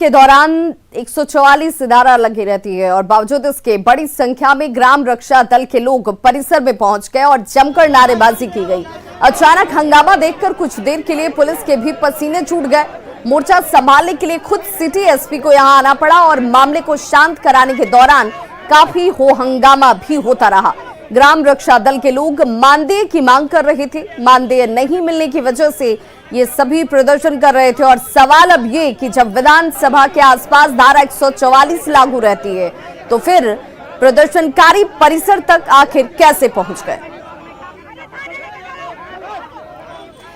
के दौरान 144 धारा लगी रहती है और बावजूद इसके बड़ी संख्या में ग्राम रक्षा दल के लोग परिसर में पहुंच गए और जमकर नारेबाजी की गई। अचानक हंगामा देखकर कुछ देर के लिए पुलिस के भी पसीने छूट गए। मोर्चा संभालने के लिए खुद सिटी एसपी को यहां आना पड़ा और मामले को शांत कराने के दौरान काफी हो हंगामा भी होता रहा। ग्राम रक्षा दल के लोग मानदेय की मांग कर रहे थे। मानदेय नहीं मिलने की वजह से ये सभी प्रदर्शन कर रहे थे और सवाल अब ये कि जब विधानसभा के आसपास धारा 144 लागू रहती है तो फिर प्रदर्शनकारी परिसर तक आखिर कैसे पहुंच गए।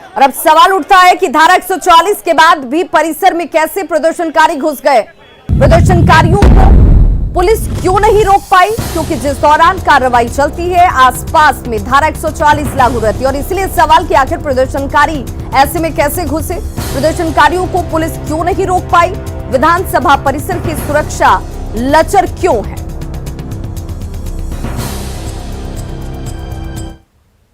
और अब सवाल उठता है कि धारा 144 के बाद भी परिसर में कैसे प्रदर्शनकारी घुस गए। प्रदर्शनकारियों को पुलिस क्यों नहीं रोक पाई, क्योंकि जिस दौरान कार्रवाई चलती है आसपास में धारा 144 लागू रहती है और इसलिए सवाल कि आखिर प्रदर्शनकारी ऐसे में कैसे घुसे। प्रदर्शनकारियों को पुलिस क्यों नहीं रोक पाई, विधानसभा परिसर की सुरक्षा लचर क्यों है।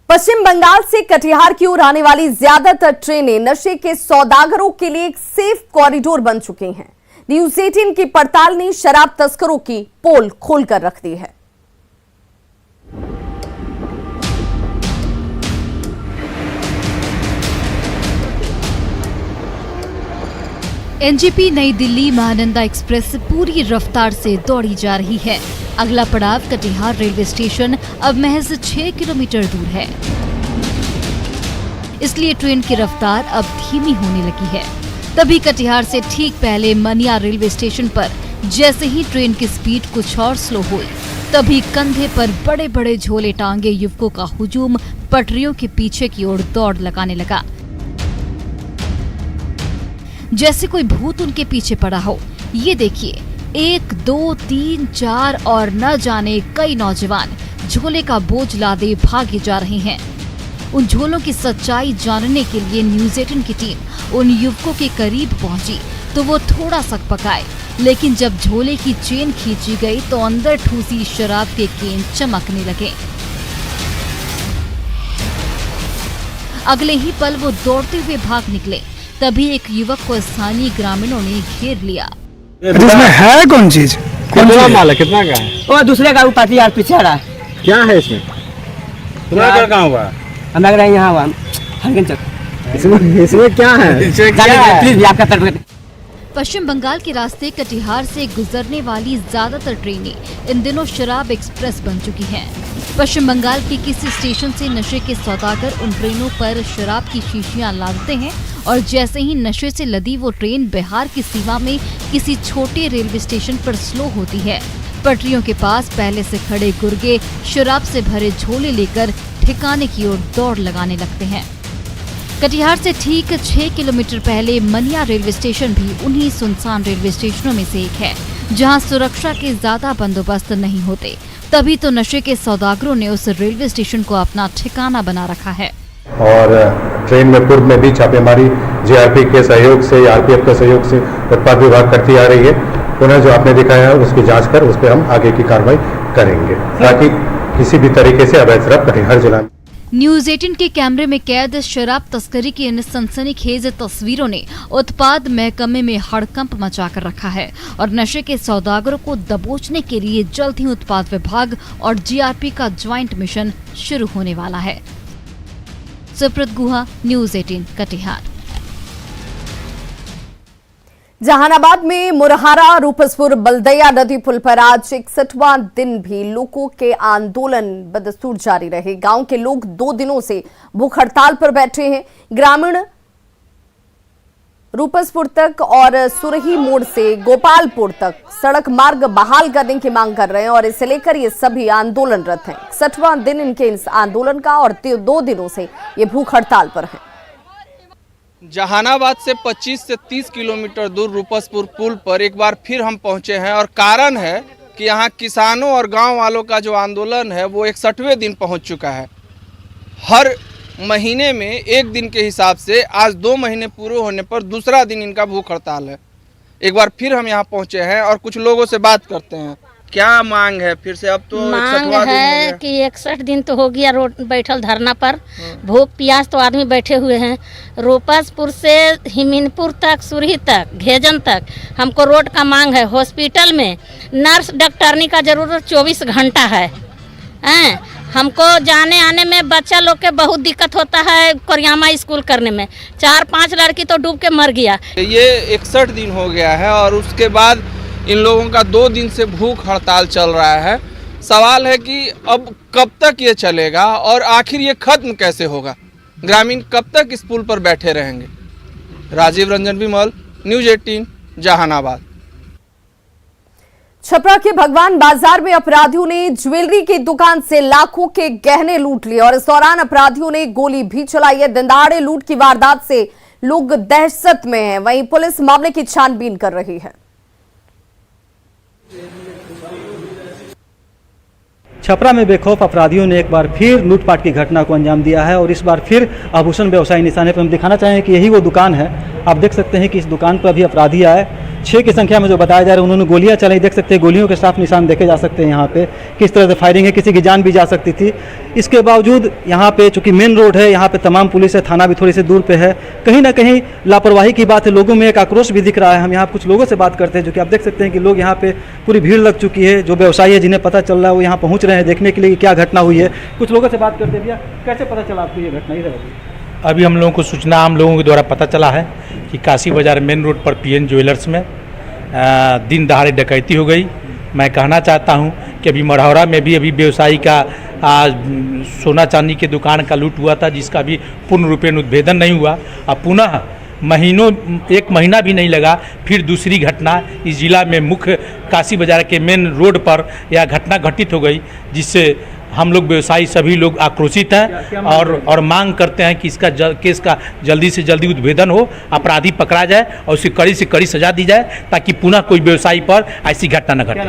पश्चिम बंगाल से कटिहार की ओर आने वाली ज्यादातर ट्रेनें नशे के सौदागरों के लिए एक सेफ कॉरिडोर बन चुकी हैं। न्यूज 18 की पड़ताल ने शराब तस्करों की पोल खोलकर रख दी है। एनजेपी नई दिल्ली महानंदा एक्सप्रेस पूरी रफ्तार से दौड़ी जा रही है। अगला पड़ाव कटिहार रेलवे स्टेशन अब महज 6 किलोमीटर दूर है, इसलिए ट्रेन की रफ्तार अब धीमी होने लगी है। तभी कटिहार से ठीक पहले मनिया रेलवे स्टेशन पर जैसे ही ट्रेन की स्पीड कुछ और स्लो हुई, तभी कंधे पर बड़े बड़े झोले टांगे युवकों का हुजूम पटरियों के पीछे की ओर दौड़ लगाने लगा, जैसे कोई भूत उनके पीछे पड़ा हो। ये देखिए, 1, 2, 3, 4 और न जाने कई नौजवान झोले का बोझ लादे भागे जा रहे हैं। उन झोलों की सच्चाई जानने के लिए न्यूज 18 की टीम उन युवकों के करीब पहुंची तो वो थोड़ा सकपकाए, लेकिन जब झोले की चेन खींची गई तो अंदर ठूसी शराब के केन चमकने लगे। अगले ही पल वो दौड़ते हुए भाग निकले। तभी एक युवक को स्थानीय ग्रामीणों ने घेर लिया। इसमें है कौन चीज? कितना माल है, कितना का है? वो दूसरे का पार्टी यार पीछे आ रहा है। क्या है इसमें? तुम्हारा कहाँ हुआ? हम लग रहा है यहाँ हुआ इसमें क्या है? प्लीज आपका तरफ। पश्चिम बंगाल के रास्ते कटिहार से गुजरने वाली ज्यादातर ट्रेनें इन दिनों शराब एक्सप्रेस बन चुकी हैं। पश्चिम बंगाल के किसी स्टेशन से नशे के सौदागर उन ट्रेनों पर शराब की शीशियां लादते हैं और जैसे ही नशे से लदी वो ट्रेन बिहार की सीमा में किसी छोटे रेलवे स्टेशन पर स्लो होती है, पटरियों के पास पहले से खड़े गुर्गे शराब से भरे झोले लेकर ठिकाने की ओर दौड़ लगाने लगते हैं। कटिहार से ठीक 6 किलोमीटर पहले मनिया रेलवे स्टेशन भी उन्हीं सुनसान रेलवे स्टेशनों में से एक है, जहां सुरक्षा के ज्यादा बंदोबस्त नहीं होते। तभी तो नशे के सौदागरों ने उस रेलवे स्टेशन को अपना ठिकाना बना रखा है। और ट्रेन में पूर्व में भी छापेमारी जीआरपी के सहयोग से, आरपीएफ के सहयोग से उत्पाद विभाग करती आ रही है। पुनः जो आपने दिखाया है उसकी जांच कर उस पर हम आगे की कार्रवाई करेंगे, ताकि किसी भी तरीके से अवैध शराब कटिहार जिला में। न्यूज 18 के कैमरे में कैद शराब तस्करी की इन सनसनीखेज तस्वीरों ने उत्पाद महकमे में हड़कंप मचाकर रखा है और नशे के सौदागरों को दबोचने के लिए जल्द ही उत्पाद विभाग और जीआरपी का ज्वाइंट मिशन शुरू होने वाला है। सुब्रत गुहा, न्यूज 18 कटिहार। जहानाबाद में मुरहारा रूपसपुर बलदैया नदी पुल पर आज 61वां दिन भी लोगों के आंदोलन बदस्तूर जारी रहे। गांव के लोग 2 दिनों से भूख हड़ताल पर बैठे हैं। ग्रामीण रूपसपुर तक और सुरही मोड़ से गोपालपुर तक सड़क मार्ग बहाल करने की मांग कर रहे हैं और इसे लेकर ये सभी आंदोलनरत हैं। 61वां दिन इनके इस आंदोलन का और 2 दिनों से ये भूख हड़ताल पर हैं। जहानाबाद से 25 से 30 किलोमीटर दूर रूपसपुर पुल पर एक बार फिर हम पहुंचे हैं और कारण है कि यहाँ किसानों और गांव वालों का जो आंदोलन है वो 61वें दिन पहुंच चुका है। हर महीने में एक दिन के हिसाब से आज 2 महीने पूरे होने पर दूसरा दिन इनका भूख हड़ताल है। एक बार फिर हम यहाँ पहुंचे हैं और कुछ लोगों से बात करते हैं। क्या मांग है फिर से? अब तो मांग 61वां दिन हो है गया। कि 61 दिन तो हो गया रोड बैठल धरना पर। भूख प्यास तो आदमी बैठे हुए हैं। रोपसपुर से हिमीनपुर तक, सुरही तक, घेजन तक हमको रोड का मांग है। हॉस्पिटल में नर्स डॉक्टरनी का जरूरत 24 घंटा है। हमको जाने आने में बच्चा लोग के बहुत दिक्कत होता है। कोरियामा स्कूल करने में 4-5 लड़की तो डूब के मर गया। ये 61 दिन हो गया है और उसके बाद इन लोगों का 2 दिन से भूख हड़ताल चल रहा है। सवाल है कि अब कब तक ये चलेगा और आखिर ये खत्म कैसे होगा? ग्रामीण कब तक इस पुल पर बैठे रहेंगे? राजीव रंजन विमल, न्यूज़ 18, जहानाबाद। छपरा के भगवान बाजार में अपराधियों ने ज्वेलरी की दुकान से लाखों के गहने लूट लिए और इस दौरान अपराधियों ने गोली भी चलाई है। दिनदहाड़े लूट की वारदात से लोग दहशत में हैं। वहीं पुलिस मामले की छानबीन कर रही है। छपरा में बेखौफ अपराधियों ने एक बार फिर लूटपाट की घटना को अंजाम दिया है और इस बार फिर आभूषण व्यवसायी निशाने पर हम दिखाना चाहेंगे कि यही वो दुकान है। आप देख सकते हैं कि इस दुकान पर अभी अपराधी आए, 6 की संख्या में जो बताया जा रहा है। उन्होंने गोलियां चलाई, देख सकते हैं गोलियों के साफ निशान देखे जा सकते हैं। यहाँ पे किस तरह से फायरिंग है, किसी की जान भी जा सकती थी। इसके बावजूद यहाँ पे चूंकि मेन रोड है, यहाँ पे तमाम पुलिस है, थाना भी थोड़ी सी दूर पे है। कहीं ना कहीं लापरवाही की बात है, लोगों में एक आक्रोश भी दिख रहा है। हम यहाँ कुछ लोगों से बात करते हैं, जो कि आप देख सकते हैं कि लोग यहाँ पे पूरी भीड़ लग चुकी है। जो व्यवसायी है, जिन्हें पता चल रहा है, वो यहाँ पहुँच रहे हैं देखने के लिए क्या घटना हुई है। कुछ लोगों से बात करते हैं। भैया, कैसे पता चला आपको ये घटना? इधर अभी हम लोगों को सूचना हम लोगों के द्वारा पता चला है कि काशी बाजार मेन रोड पर पीएन ज्वेलर्स में दिन दहाड़े डकैती हो गई। मैं कहना चाहता हूं कि अभी मढ़ौरा में भी अभी व्यवसायी का सोना चांदी के दुकान का लूट हुआ था, जिसका भी पूर्ण रूपेण उद्भेदन नहीं हुआ। अब पुनः महीनों, 1 महीना भी नहीं लगा, फिर दूसरी घटना इस जिला में मुख्य काशी बाजार के मेन रोड पर यह घटना घटित हो गई, जिससे हम लोग व्यवसायी सभी लोग आक्रोशित हैं और मांग करते हैं कि इसका केस का जल्दी से जल्दी उद्भेदन हो, अपराधी पकड़ा जाए और उसे कड़ी से कड़ी सजा दी जाए, ताकि पुनः कोई व्यवसायी पर ऐसी घटना न घटे।